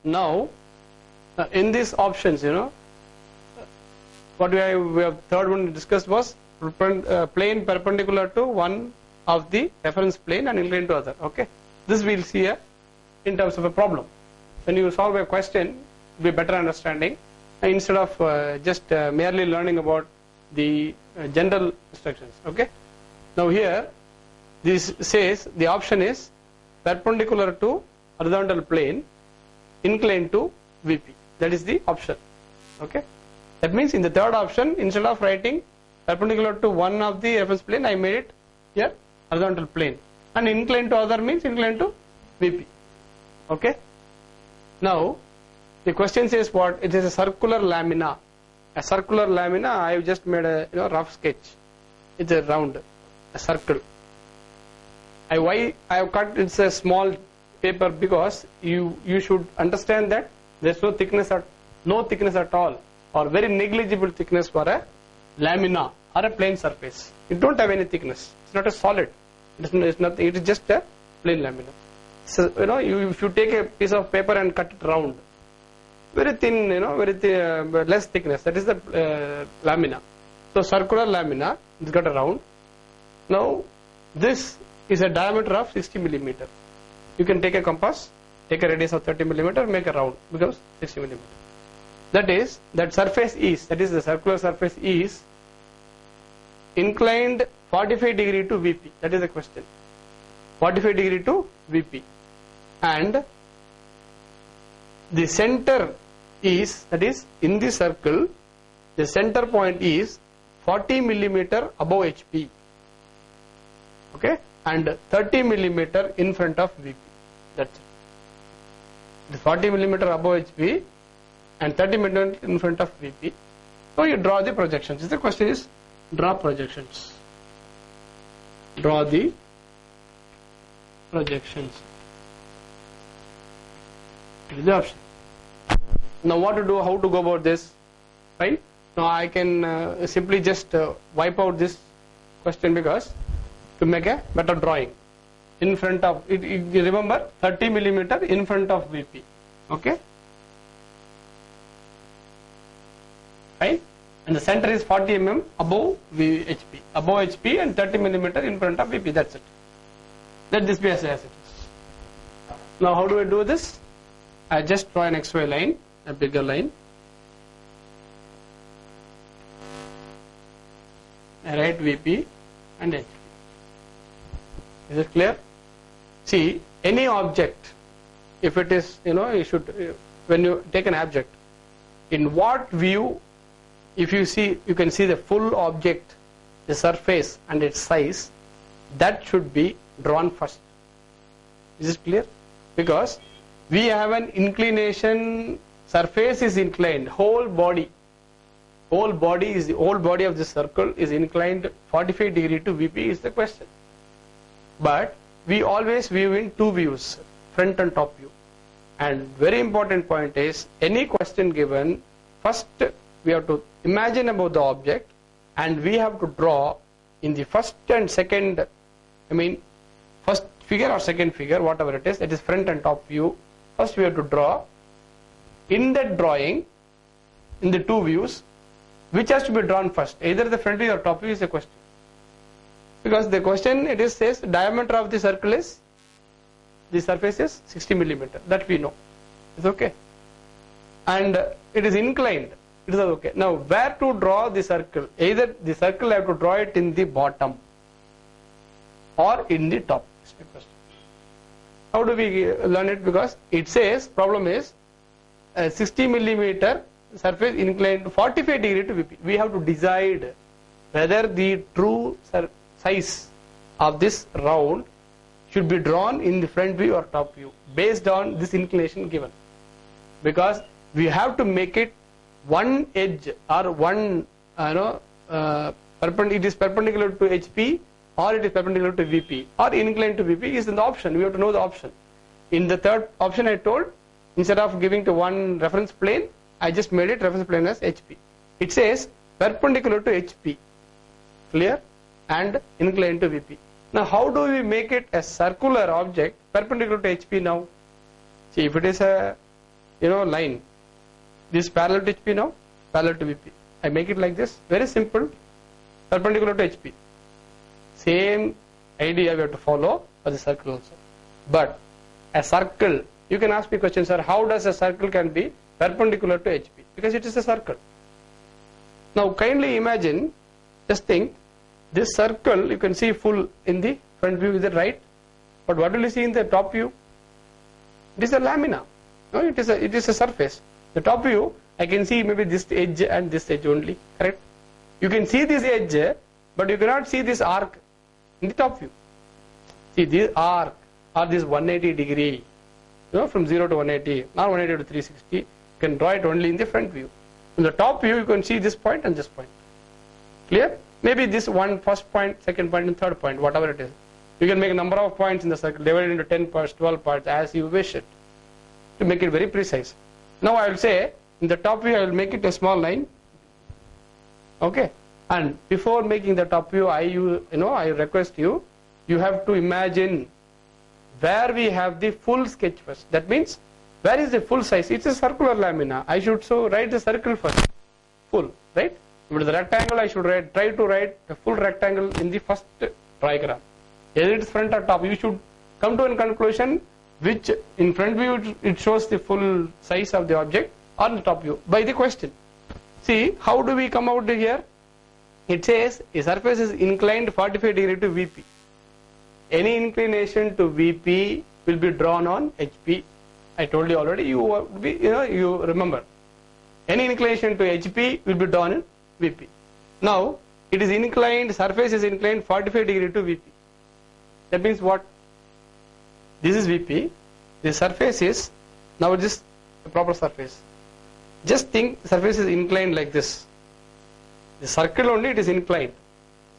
Now, in these options, what we have third one discussed was plane perpendicular to one of the reference plane and inclined to other. Okay, this we'll see here in terms of a problem. When you solve a question, be better understanding instead of just merely learning about the general instructions. Okay, now here this says the option is perpendicular to horizontal plane, inclined to VP. That is the option. Okay, that means in the third option, instead of writing perpendicular to one of the reference plane, I made it here horizontal plane, and inclined to other means inclined to VP. Okay, now the question says what? It is a circular lamina. A circular lamina, I have just made a rough sketch. It's a round, a circle. Why I have cut it's a small paper, because you should understand that there's no thickness at all, or very negligible thickness for a lamina or a plane surface. It don't have any thickness. It's not a solid. It's not. It is just a plain lamina. So if you take a piece of paper and cut it round, very thin, very thin, less thickness. That is the lamina. So circular lamina, it's got a round. Now this is a diameter of 60 millimeter. You can take a compass, take a radius of 30 millimeter, make a round, becomes 60 millimeter. That is, that the circular surface is inclined 45 degree to VP. That is the question. 45 degree to VP. And the center is, that is, in the circle, the center point is 40 millimeter above HP. Okay, and 30 millimeter in front of VP. That's it. The 40 millimeter above HP and 30 millimeter in front of VP. So you draw the projections. The question is, draw projections. Draw the projections. This is the option. Now what to do, how to go about this, right? Now I can simply just wipe out this question, because to make a better drawing in front of it, remember 30 millimeter in front of VP. Okay, right, and the center is 40 mm above HP, and 30 millimeter in front of VP. That's it. Let this be as it is. Now how do I do this? I just draw an XY line, a bigger line. I write VP and HP. Is it clear? See, any object, if it is, you should, when you take an object, in what view, if you see, you can see the full object, the surface and its size, that should be drawn first. Is it clear? Because we have an inclination, surface is inclined, whole body of the circle is inclined 45 degree to VP is the question. But we always view in two views, front and top view. And very important point is, any question given, first we have to imagine about the object, and we have to draw in the first and second, first figure or second figure, whatever it is front and top view. First we have to draw. In that drawing, in the two views, which has to be drawn first? Either the front view or top view is the question. Because the question, says diameter of the circle is, the surface is 60 millimeter. That we know. It's okay. And it is inclined. It is okay. Now where to draw the circle? Either the circle I have to draw it in the bottom or in the top. How do we learn it? Because it says, problem is 60 millimeter surface inclined 45 degree to VP. We have to decide whether the true size of this round should be drawn in the front view or top view based on this inclination given. Because we have to make it one edge or one, it is perpendicular to HP, or it is perpendicular to VP, or inclined to VP is in the option. We have to know the option. In the third option I told, instead of giving to one reference plane, I just made it reference plane as HP. It says perpendicular to HP, clear, and inclined to VP. Now how do we make it a circular object perpendicular to HP now? See, if it is a line. This parallel to HP now, parallel to VP. I make it like this, very simple, perpendicular to HP. Same idea we have to follow for the circle also. But a circle, you can ask me questions, sir, how does a circle can be perpendicular to HP? Because it is a circle. Now kindly imagine, just think, this circle you can see full in the front view, is it right? But what will you see in the top view? It is a lamina. No, it is a surface. The top view, I can see maybe this edge and this edge only, correct? You can see this edge, but you cannot see this arc in the top view. See this arc or this 180 degree, from 0 to 180, not 180 to 360, you can draw it only in the front view. In the top view, you can see this point and this point. Clear? Maybe this one first point, second point, and third point, whatever it is. You can make a number of points in the circle, divided into 10 parts, 12 parts, as you wish it, to make it very precise. Now I will say, in the top view, I will make it a small line. Okay? And before making the top view, I request you, you have to imagine where we have the full sketch first. That means, where is the full size? It's a circular lamina. I should write the circle first. Full, right? If it is a rectangle, I should try to write a full rectangle in the first diagram. Either it is front or top. You should come to a conclusion which in front view it shows the full size of the object, or in the top view by the question. See, how do we come out here? It says a surface is inclined 45 degree to VP. Any inclination to VP will be drawn on HP. I told you already. You remember. Any inclination to HP will be drawn in VP. Now it is inclined. Surface is inclined 45 degree to VP. That means what? This is VP. The surface is now this the proper surface. Just think the surface is inclined like this. The circle only it is inclined.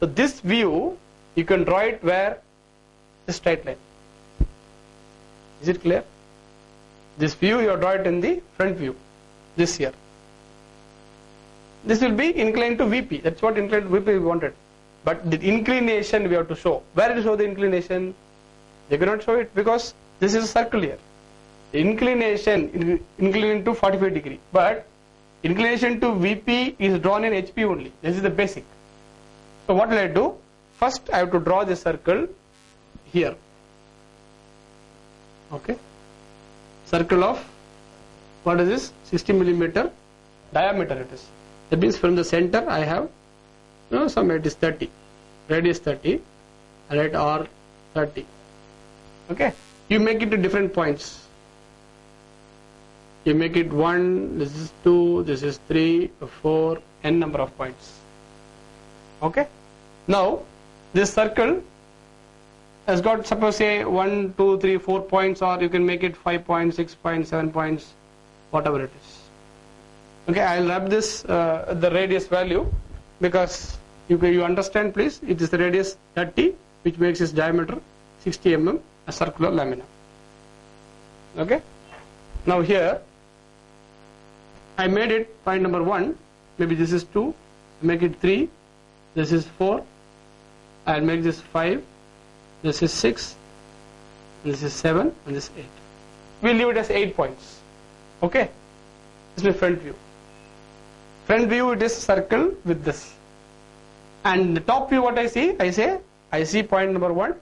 So this view you can draw it where? The straight line. Is it clear? This view you draw it in the front view. This here. This will be inclined to VP. That's what inclined to VP we wanted. But the inclination we have to show. Where to show the inclination? They cannot show it because this is a circle here. The inclination inclined to 45 degree. But inclination to VP is drawn in HP only. This is the basic. So what will I do? First I have to draw the circle here. Okay. Circle of, what is this? 60 millimeter diameter it is. That means from the center I have, some it is 30. Radius 30. I write R 30. Okay. You make it to different points. You make it 1, this is 2, this is 3, 4, n number of points. Okay. Now, this circle has got, suppose say 1, 2, 3, 4 points, or you can make it 5 points, 6 points, 7 points, whatever it is. Okay, I will wrap this, the radius value, because you understand please, it is the radius 30, which makes its diameter 60 mm, a circular lamina. Okay. Now here, I made it point number 1, maybe this is 2, make it 3, this is 4, I'll make this 5, this is 6, this is 7, and this is 8. We'll leave it as 8 points. Okay? This is my front view. Front view it is circle with this. And the top view what I see? I see point number 1,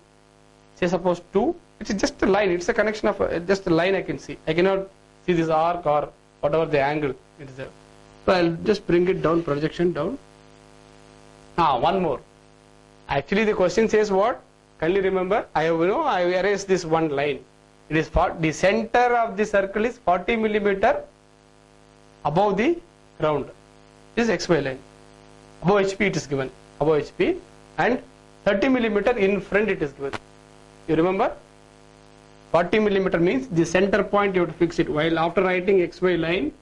say suppose 2, it's just a line, it's a connection of just a line I can see. I cannot see this arc or whatever the angle it is there. So I'll just bring it down, projection down. One more. Actually the question says what? Kindly remember, I erased this one line. It is the center of the circle is 40 millimeter above the ground. This is XY line. Above HP it is given. Above HP, and 30 millimeter in front it is given. You remember? 40 millimeter means the center point you have to fix it. While after writing XY line,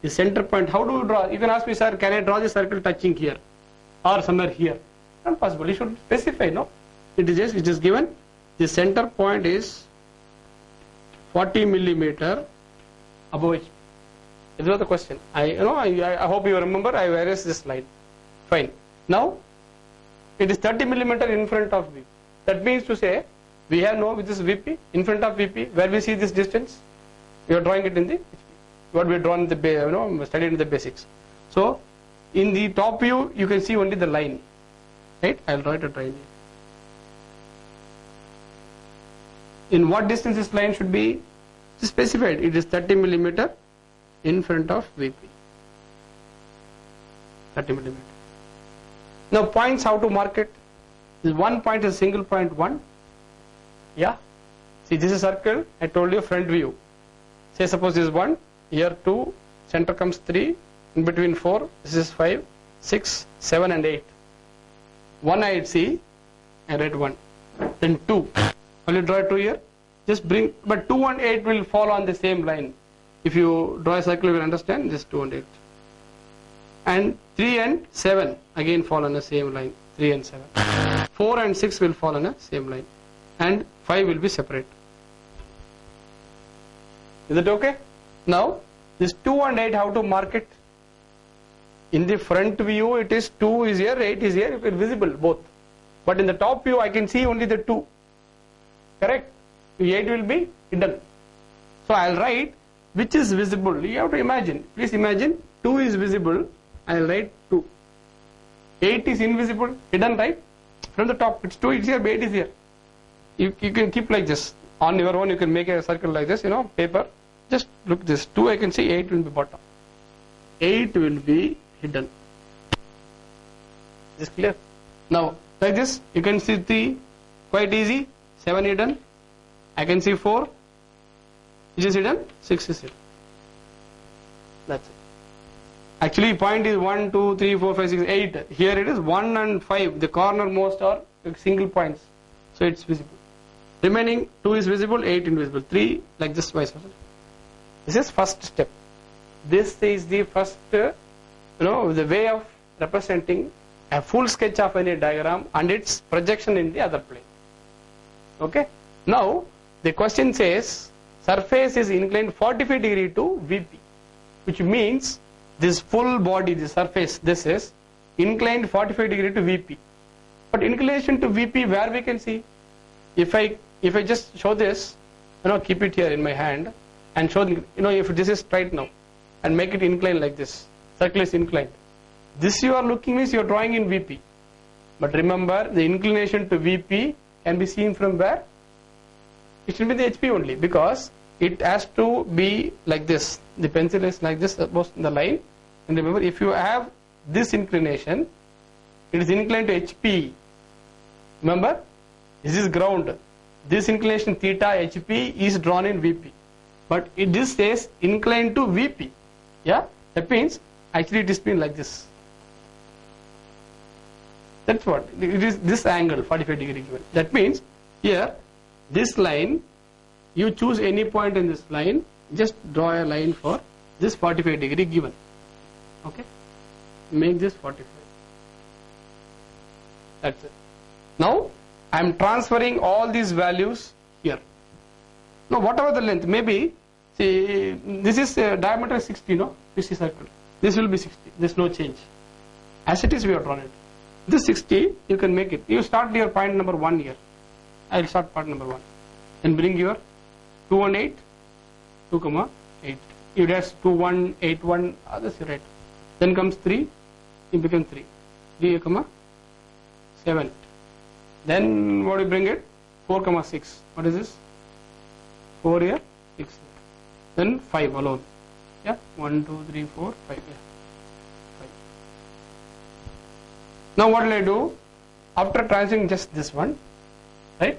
the center point, how do you draw? You can ask me, sir, can I draw the circle touching here or somewhere here? Not possible. You should specify, no? It is given. The center point is 40 millimeter above HP. This was the question. I hope you remember. I erased this line. Fine. Now it is 30 millimeter in front of VP. That means to say we have with this VP in front of VP. Where we see this distance, we are drawing it in the HP. what we drawn in the studied in the basics. So in the top view you can see only the line, right? I'll draw it at right. In what distance this line should be specified? It is 30 millimeter in front of VP. 30 millimeter. Now points, how to mark it? This one point is single point 1. Yeah. See, this is circle. I told you front view. Say suppose this is 1, here 2, center comes 3, in between 4, this is 5, 6, 7 and 8. 1 I see, I write 1. Then 2. Will you draw 2 here? Just bring, but 2 and 8 will fall on the same line. If you draw a circle, you will understand this 2 and 8. And 3 and 7 again fall on the same line. 3 and 7. 4 and 6 will fall on the same line. And 5 will be separate. Is it okay? Now, this 2 and 8, how to mark it? In the front view, it is 2 is here, 8 is here, it is visible both. But in the top view, I can see only the 2. Correct? 8 will be hidden. So I'll write which is visible. You have to imagine. Please imagine 2 is visible. I'll write 2. 8 is invisible, hidden, right? From the top, it's 2 is here, 8 is here. You can keep like this. On your own, you can make a circle like this, paper. Just look this. 2 I can see, 8 will be bottom. 8 will be hidden. Is this clear? Now, like this, you can see 3, quite easy. 7 hidden. I can see 4, which is hidden, 6 is hidden. That's it. Actually, point is 1, 2, 3, 4, 5, 6, 8. Here it is 1 and 5. The corner most are single points. So it's visible. Remaining 2 is visible, 8 invisible. 3, like this, vice versa. This is first step. This is the first, the way of representing a full sketch of any diagram and its projection in the other plane. Okay? Now, the question says, surface is inclined 45 degree to VP, which means this full body, the surface, this is inclined 45 degree to VP. But inclination to VP, where we can see? If I just show this, keep it here in my hand and show, if this is straight now and make it inclined like this, circle is inclined. This you are looking means you are drawing in VP. But remember, the inclination to VP can be seen from where? It should be the HP only, because it has to be like this. The pencil is like this, suppose in the line. And remember, if you have this inclination, it is inclined to HP. Remember, this is ground. This inclination theta HP is drawn in VP. But this says inclined to VP. Yeah? That means, actually it is been like this. That's what. It is this angle, 45 degree given. That means, here, this line, you choose any point in this line, just draw a line for this 45 degree given. Okay? Make this 45. That's it. Now, I am transferring all these values here. Now, whatever the length, maybe, see, this is diameter 60, no? This is circle. This will be 60. There's no change. As it is, we have drawn it. This 60, you can make it. You start your point number 1 here. I will start point number 1. Then bring your 2 and 8, 2, 8. You dash 2, 1, 8, 1, others you write. Then comes 3, it becomes 3. 3, 7. Then what do you bring it? 4, 6. What is this? 4 here, 6 here. Then 5 alone. Yeah, 1, 2, 3, 4, 5. Yeah. 5. Now what will I do? After transferring just this one, right?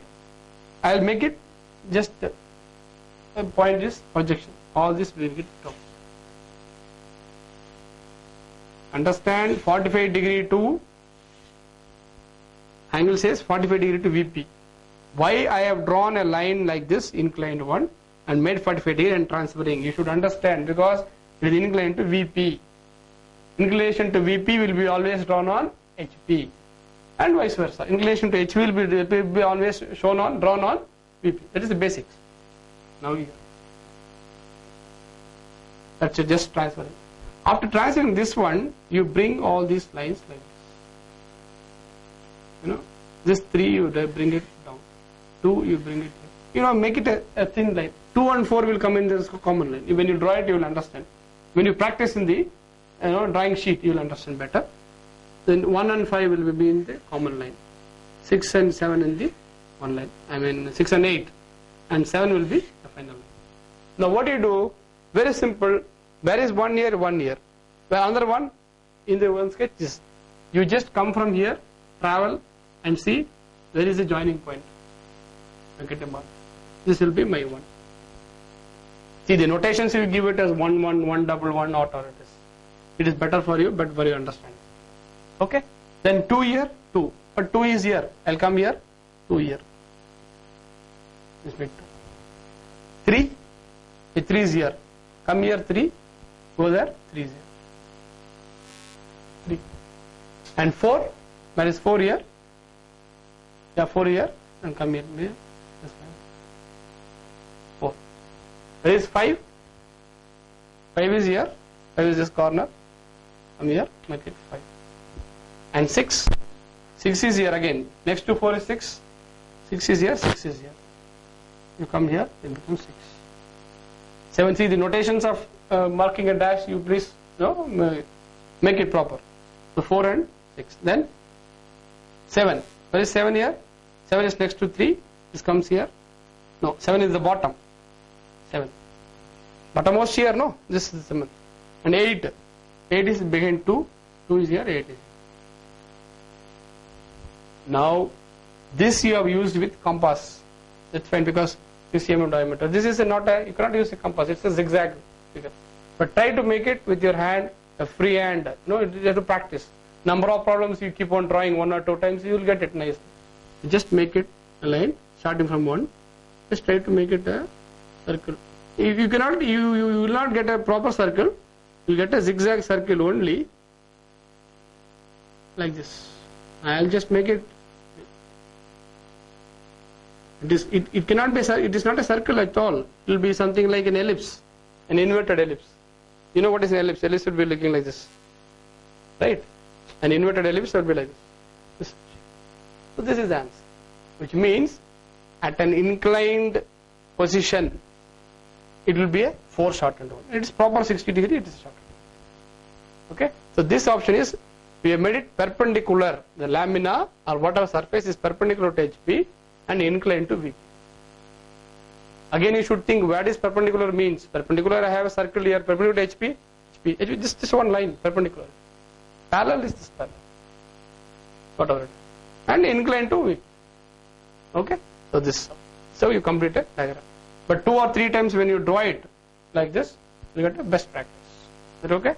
I will make it just a point is projection. All this will get top. Understand? 45 degree to angle says 45 degree to VP. Why I have drawn a line like this, inclined one, and made 45 degree and transferring? You should understand, because it is inclined to VP. Inclination to VP will be always drawn on HP, and vice versa. Inclination to HP will be always drawn on VP. That is the basics. Now here, that's just transferring. After transferring this one, you bring all these lines like this. This 3 you bring it down, 2 you bring it here. Make it a thin line. 2 and 4 will come in this common line. When you draw it, you will understand. When you practice in the drawing sheet, you will understand better. Then 1 and 5 will be in the common line. 6 and 7 in the one line. I mean 6 and 8 and 7 will be the final line. Now what you do? Very simple. Where is 1 here? 1 here. Where another one? In the one sketch, is you just come from here, travel and see where is the joining point. Get a mark. This will be my 1. See the notations you give it as 1 1 1 double 1 whatever it is. It is better for you, but for your understanding. Okay. Then 2 here 2, but 2 is here. I'll come here 2 here. This make 2. 3. The 3 is here. Come here 3. Go there 3 is here. 3 and 4. Where is 4 here? Yeah, 4 here and come here. This 4. Where is 5? 5 is here. 5 is this corner. Come here, make it 5. And 6. 6 is here again. Next to 4 is 6. 6 is here. 6 is here. You come here, it becomes 6. 7. See the notations of marking a dash. You please make it proper. So 4 and 6. Then 7. Where is 7 here? 7 is next to 3. This comes here. No, 7 is the bottom. 7. Bottommost here, no? This is 7. And 8. 8 is behind 2. 2 is here, 8 is here. Now, this you have used with compass. That's fine because 6 cm diameter. This is not a, you cannot use a compass. It's a zigzag figure. But try to make it with your hand, a free hand. No, you have to practice. Number of problems you keep on drawing 1 or 2 times, you will get it nice. Just make it a line starting from 1. Just try to make it a circle. If you cannot, you will not get a proper circle. You will get a zigzag circle only. Like this. I'll just make it. It cannot be. It is not a circle at all. It will be something like an ellipse, an inverted ellipse. You know what is an ellipse? Ellipse will be looking like this, right? An inverted ellipse will be like this. So this is the answer, which means at an inclined position, it will be a foreshortened one. It is proper 60 degree. It is shortened. Okay. So this option is, we have made it perpendicular. The lamina or whatever surface is perpendicular to HP and inclined to VP. Again, you should think what is perpendicular means. Perpendicular, I have a circle here. Perpendicular to HP. This one line perpendicular. Parallel is this parallel. Whatever it is. And inclined to VP. Okay. So this. So you complete a diagram. But 2 or 3 times when you draw it like this, you get the best practice. Is that okay?